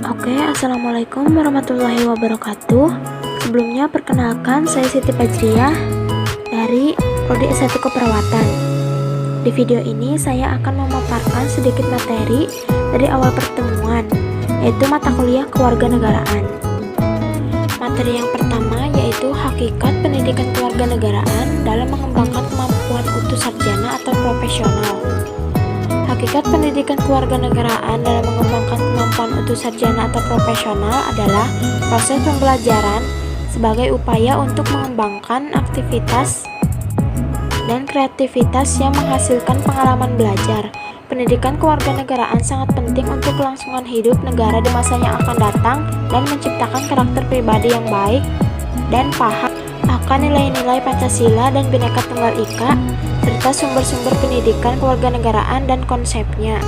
Assalamualaikum warahmatullahi wabarakatuh. Sebelumnya perkenalkan, saya Siti Fajriah dari Prodi S1 Keperawatan. Di video ini saya akan memaparkan sedikit materi dari awal pertemuan, yaitu mata kuliah kewarganegaraan. Materi yang pertama yaitu hakikat pendidikan kewarganegaraan dalam mengembangkan kemampuan utuh sarjana atau profesional. Hakikat pendidikan kewarganegaraan dalam mengembangkan kemampuan utuh sarjana atau profesional adalah proses pembelajaran sebagai upaya untuk mengembangkan aktivitas dan kreativitas yang menghasilkan pengalaman belajar. Pendidikan kewarganegaraan sangat penting untuk kelangsungan hidup negara di masa yang akan datang dan menciptakan karakter pribadi yang baik dan paham akan nilai-nilai Pancasila dan Bhinneka Tunggal Ika, serta sumber-sumber pendidikan kewarganegaraan dan konsepnya.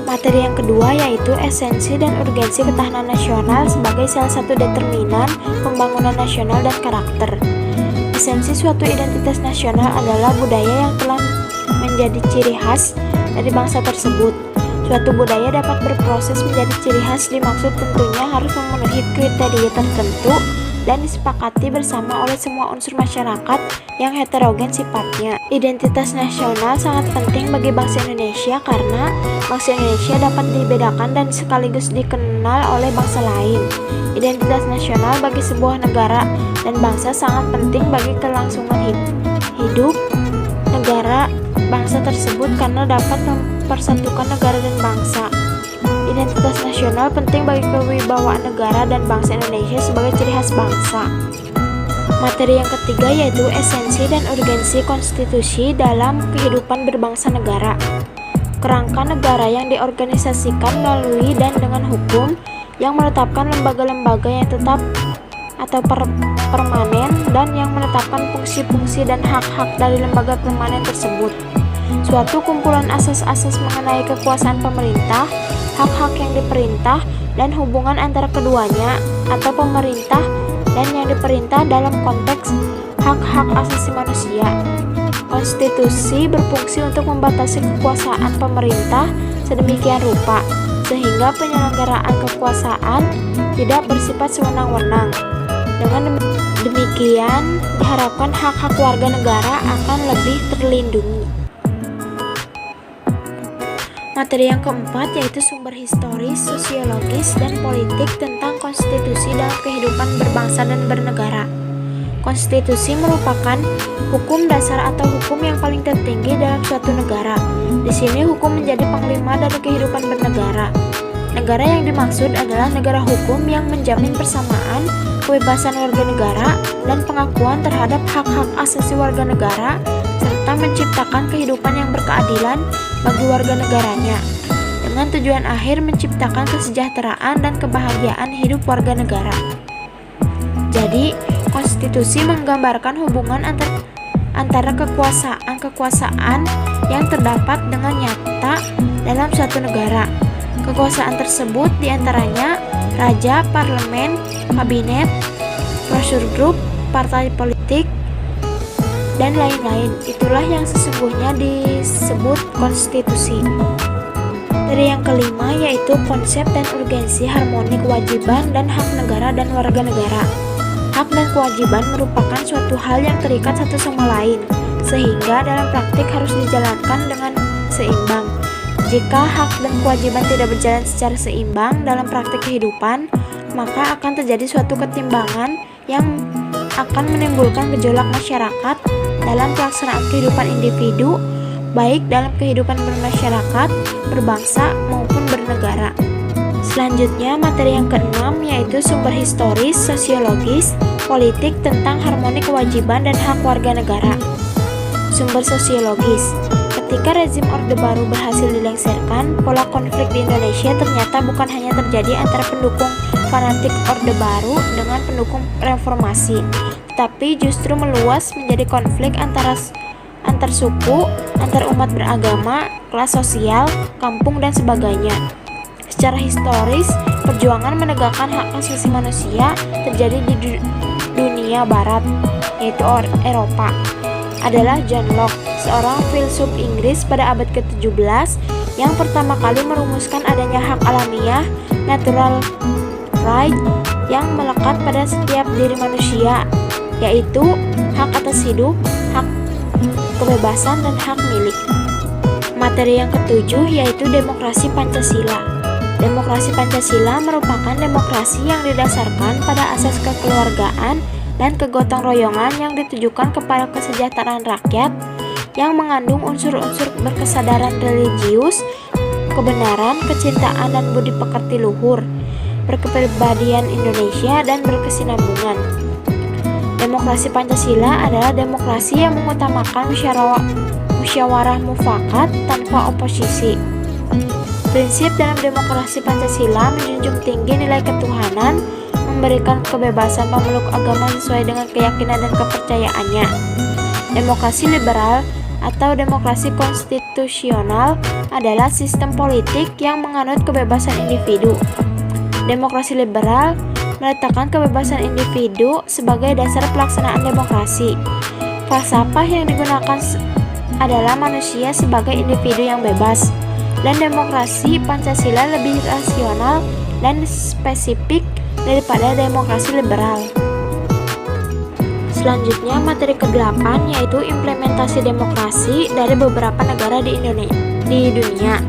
Materi yang kedua yaitu esensi dan urgensi ketahanan nasional sebagai salah satu determinan pembangunan nasional dan karakter. Esensi suatu identitas nasional adalah budaya yang telah menjadi ciri khas dari bangsa tersebut. Suatu budaya dapat berproses menjadi ciri khas dimaksud tentunya harus memenuhi kriteria tertentu dan disepakati bersama oleh semua unsur masyarakat yang heterogen sifatnya. Identitas nasional sangat penting bagi bangsa Indonesia karena bangsa Indonesia dapat dibedakan dan sekaligus dikenal oleh bangsa lain. Identitas nasional bagi sebuah negara dan bangsa sangat penting bagi kelangsungan hidup negara bangsa tersebut karena dapat mempersatukan negara dan bangsa. Identitas nasional penting bagi kewibawaan negara dan bangsa Indonesia sebagai ciri khas bangsa. Materi yang ketiga yaitu esensi dan urgensi konstitusi dalam kehidupan berbangsa negara. Kerangka negara yang diorganisasikan melalui dan dengan hukum yang menetapkan lembaga-lembaga yang tetap atau permanen dan yang menetapkan fungsi-fungsi dan hak-hak dari lembaga permanen tersebut. Suatu kumpulan asas-asas mengenai kekuasaan pemerintah, hak-hak yang diperintah, dan hubungan antara keduanya atau pemerintah dan yang diperintah dalam konteks hak-hak asasi manusia. Konstitusi berfungsi untuk membatasi kekuasaan pemerintah sedemikian rupa sehingga penyelenggaraan kekuasaan tidak bersifat sewenang-wenang. Dengan demikian diharapkan hak-hak warga negara akan lebih terlindungi. Materi yang keempat yaitu sumber historis, sosiologis, dan politik tentang konstitusi dalam kehidupan berbangsa dan bernegara. Konstitusi merupakan hukum dasar atau hukum yang paling tertinggi dalam suatu negara. Di sini hukum menjadi panglima dari kehidupan bernegara. Negara yang dimaksud adalah negara hukum yang menjamin persamaan, kebebasan warga negara, dan pengakuan terhadap hak-hak asasi warga negara, serta menciptakan kehidupan yang berkeadilan bagi warga negaranya, dengan tujuan akhir menciptakan kesejahteraan dan kebahagiaan hidup warga negara. Jadi, konstitusi menggambarkan hubungan antara kekuasaan yang terdapat dengan nyata dalam suatu negara. Kekuasaan tersebut diantaranya raja, parlemen, kabinet, pressure group, partai politik, dan lain-lain. Itulah yang sesungguhnya disebut konstitusi. Dari yang kelima yaitu konsep dan urgensi harmoni kewajiban dan hak negara dan warga negara. Hak dan kewajiban merupakan suatu hal yang terikat satu sama lain, sehingga dalam praktik harus dijalankan dengan seimbang. Jika hak dan kewajiban tidak berjalan secara seimbang dalam praktik kehidupan, maka akan terjadi suatu ketimbangan yang akan menimbulkan gejolak masyarakat dalam pelaksanaan kehidupan individu, baik dalam kehidupan bermasyarakat, berbangsa, maupun bernegara. Selanjutnya, materi yang keenam yaitu sumber historis, sosiologis, politik tentang harmoni kewajiban dan hak warga negara. Sumber sosiologis. Ketika rezim Orde Baru berhasil dilengsarkan, pola konflik di Indonesia ternyata bukan hanya terjadi antara pendukung fanatik Orde Baru dengan pendukung reformasi, tetapi justru meluas menjadi konflik antar suku, antar umat beragama, kelas sosial, kampung, dan sebagainya. Secara historis, perjuangan menegakkan hak asasi manusia terjadi di dunia barat, yaitu Eropa. Adalah John Locke, seorang filsuf Inggris pada abad ke-17 yang pertama kali merumuskan adanya hak alamiah natural right yang melekat pada setiap diri manusia, yaitu hak atas hidup, hak kebebasan, dan hak milik. Materi yang ketujuh yaitu demokrasi Pancasila. Demokrasi Pancasila merupakan demokrasi yang didasarkan pada asas kekeluargaan dan kegotong royongan yang ditujukan kepada kesejahteraan rakyat, yang mengandung unsur-unsur berkesadaran religius, kebenaran, kecintaan, dan budi pekerti luhur, berkepribadian Indonesia, dan berkesinambungan. Demokrasi Pancasila adalah demokrasi yang mengutamakan musyawarah mufakat tanpa oposisi. Prinsip dalam demokrasi Pancasila menjunjung tinggi nilai ketuhanan, memberikan kebebasan memeluk agama sesuai dengan keyakinan dan kepercayaannya. Demokrasi liberal atau demokrasi konstitusional adalah sistem politik yang menganut kebebasan individu. Demokrasi liberal meletakkan kebebasan individu sebagai dasar pelaksanaan demokrasi. Falsafah yang digunakan adalah manusia sebagai individu yang bebas, dan demokrasi Pancasila lebih rasional dan spesifik daripada demokrasi liberal. Selanjutnya, materi ke-8 yaitu implementasi demokrasi dari beberapa negara di dunia.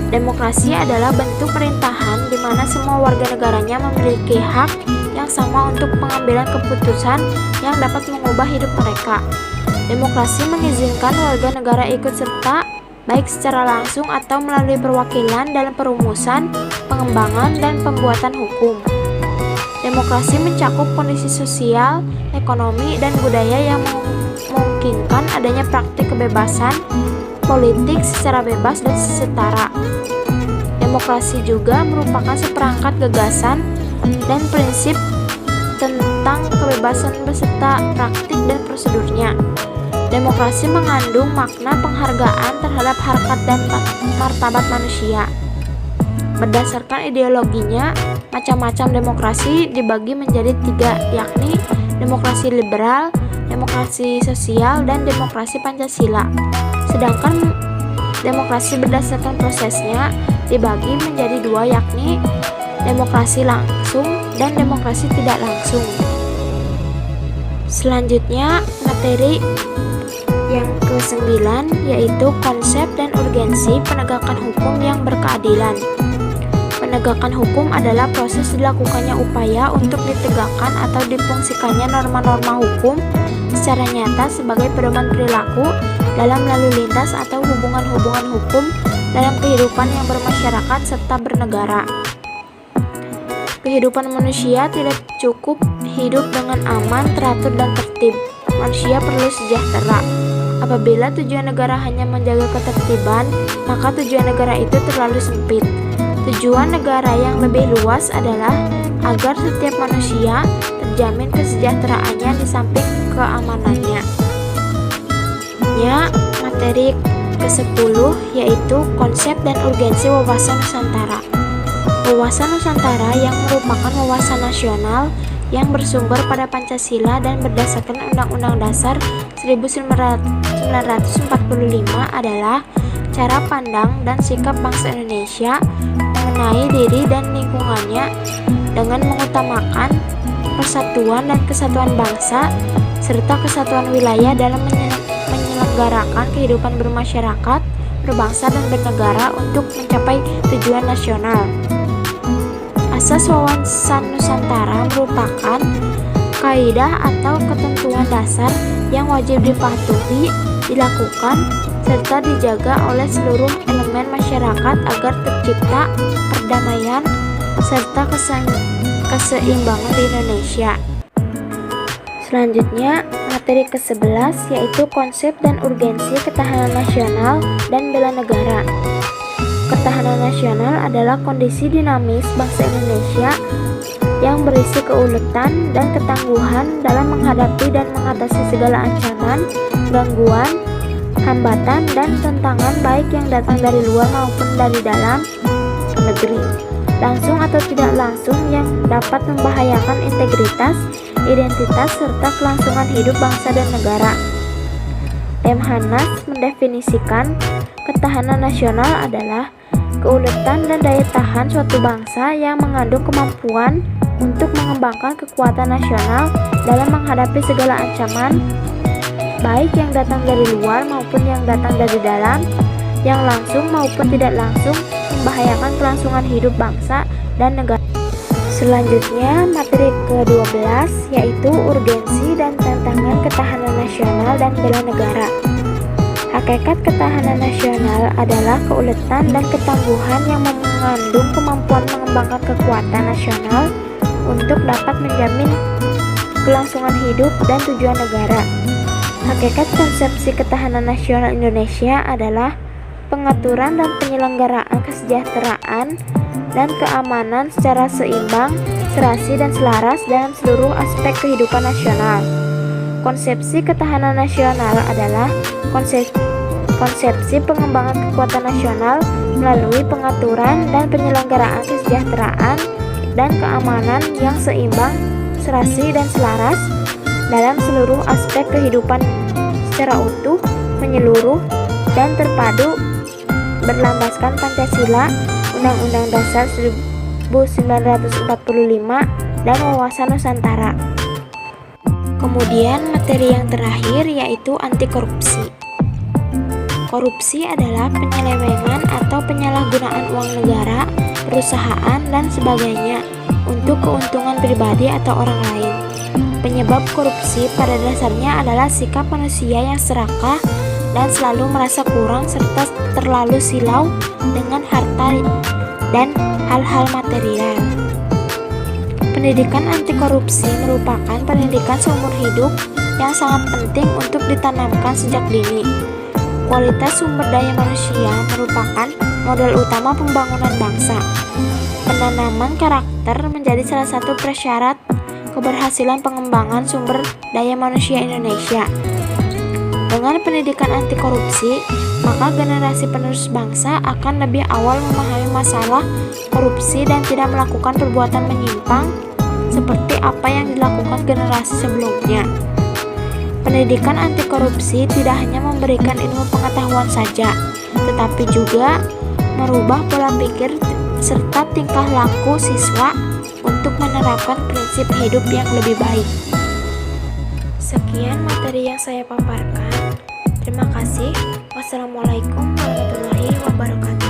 Demokrasi adalah bentuk pemerintahan di mana semua warga negaranya memiliki hak yang sama untuk pengambilan keputusan yang dapat mengubah hidup mereka. Demokrasi mengizinkan warga negara ikut serta baik secara langsung atau melalui perwakilan dalam perumusan, pengembangan, dan pembuatan hukum. Demokrasi mencakup kondisi sosial, ekonomi, dan budaya yang memungkinkan adanya praktik kebebasan politik secara bebas dan setara. Demokrasi juga merupakan seperangkat gagasan dan prinsip tentang kebebasan beserta praktik dan prosedurnya. Demokrasi mengandung makna penghargaan terhadap harkat dan martabat manusia. Berdasarkan ideologinya, macam-macam demokrasi dibagi menjadi 3, yakni demokrasi liberal, demokrasi sosial, dan demokrasi Pancasila. Sedangkan demokrasi berdasarkan prosesnya dibagi menjadi 2, yakni demokrasi langsung dan demokrasi tidak langsung. Selanjutnya, materi yang ke-9 yaitu konsep dan urgensi penegakan hukum yang berkeadilan. Penegakan hukum adalah proses dilakukannya upaya untuk ditegakkan atau difungsikannya norma-norma hukum secara nyata sebagai pedoman perilaku dalam lalu lintas atau hubungan-hubungan hukum dalam kehidupan yang bermasyarakat serta bernegara. Kehidupan manusia tidak cukup hidup dengan aman, teratur, dan tertib. Manusia perlu sejahtera. Apabila tujuan negara hanya menjaga ketertiban, maka tujuan negara itu terlalu sempit. Tujuan negara yang lebih luas adalah agar setiap manusia terjamin kesejahteraannya di samping keamanannya. Materi ke-10 yaitu konsep dan urgensi wawasan Nusantara. Wawasan Nusantara yang merupakan wawasan nasional yang bersumber pada Pancasila dan berdasarkan Undang-Undang Dasar 1945 adalah cara pandang dan sikap bangsa Indonesia mengenai diri dan lingkungannya dengan mengutamakan persatuan dan kesatuan bangsa serta kesatuan wilayah dalam menyelenggarakan kehidupan bermasyarakat, berbangsa, dan bernegara untuk mencapai tujuan nasional. Asas wawasan Nusantara merupakan kaidah atau ketentuan dasar yang wajib dipatuhi, dilakukan, serta dijaga oleh seluruh elemen masyarakat agar tercipta perdamaian serta keseimbangan di Indonesia. Selanjutnya, materi ke-11 yaitu konsep dan urgensi ketahanan nasional dan bela negara. Ketahanan nasional adalah kondisi dinamis bangsa Indonesia yang berisi keuletan dan ketangguhan dalam menghadapi dan mengatasi segala ancaman, gangguan, hambatan, dan tantangan baik yang datang dari luar maupun dari dalam negeri, langsung atau tidak langsung, yang dapat membahayakan integritas, identitas, serta kelangsungan hidup bangsa dan negara. Lemhanas mendefinisikan ketahanan nasional adalah keuletan dan daya tahan suatu bangsa yang mengandung kemampuan untuk mengembangkan kekuatan nasional dalam menghadapi segala ancaman, baik yang datang dari luar maupun yang datang dari dalam, yang langsung maupun tidak langsung membahayakan kelangsungan hidup bangsa dan negara. Selanjutnya, materi ke-12 yaitu urgensi dan tantangan ketahanan nasional dan bela negara. Hakikat ketahanan nasional adalah keuletan dan ketangguhan yang mengandung kemampuan mengembangkan kekuatan nasional untuk dapat menjamin kelangsungan hidup dan tujuan negara. Hakikat konsepsi ketahanan nasional Indonesia adalah pengaturan dan penyelenggaraan kesejahteraan dan keamanan secara seimbang, serasi, dan selaras dalam seluruh aspek kehidupan nasional. Konsepsi ketahanan nasional adalah konsepsi pengembangan kekuatan nasional melalui pengaturan dan penyelenggaraan kesejahteraan dan keamanan yang seimbang, serasi, dan selaras dalam seluruh aspek kehidupan secara utuh, menyeluruh, dan terpadu berlandaskan Pancasila, Undang-Undang Dasar 1945, dan wawasan Nusantara. Kemudian materi yang terakhir yaitu anti korupsi. Korupsi adalah penyelewengan atau penyalahgunaan uang negara, perusahaan, dan sebagainya untuk keuntungan pribadi atau orang lain. Penyebab korupsi pada dasarnya adalah sikap manusia yang serakah dan selalu merasa kurang serta terlalu silau dengan harta dan hal-hal material. Pendidikan anti korupsi merupakan pendidikan seumur hidup yang sangat penting untuk ditanamkan sejak dini. Kualitas sumber daya manusia merupakan modal utama pembangunan bangsa. Penanaman karakter menjadi salah satu prasyarat keberhasilan pengembangan sumber daya manusia Indonesia. Dengan pendidikan anti korupsi, maka generasi penerus bangsa akan lebih awal memahami masalah korupsi dan tidak melakukan perbuatan menyimpang seperti apa yang dilakukan generasi sebelumnya. Pendidikan anti korupsi tidak hanya memberikan ilmu pengetahuan saja, tetapi juga merubah pola pikir serta tingkah laku siswa untuk menerapkan prinsip hidup yang lebih baik. Sekian materi yang saya paparkan. Terima kasih. Wassalamualaikum warahmatullahi wabarakatuh.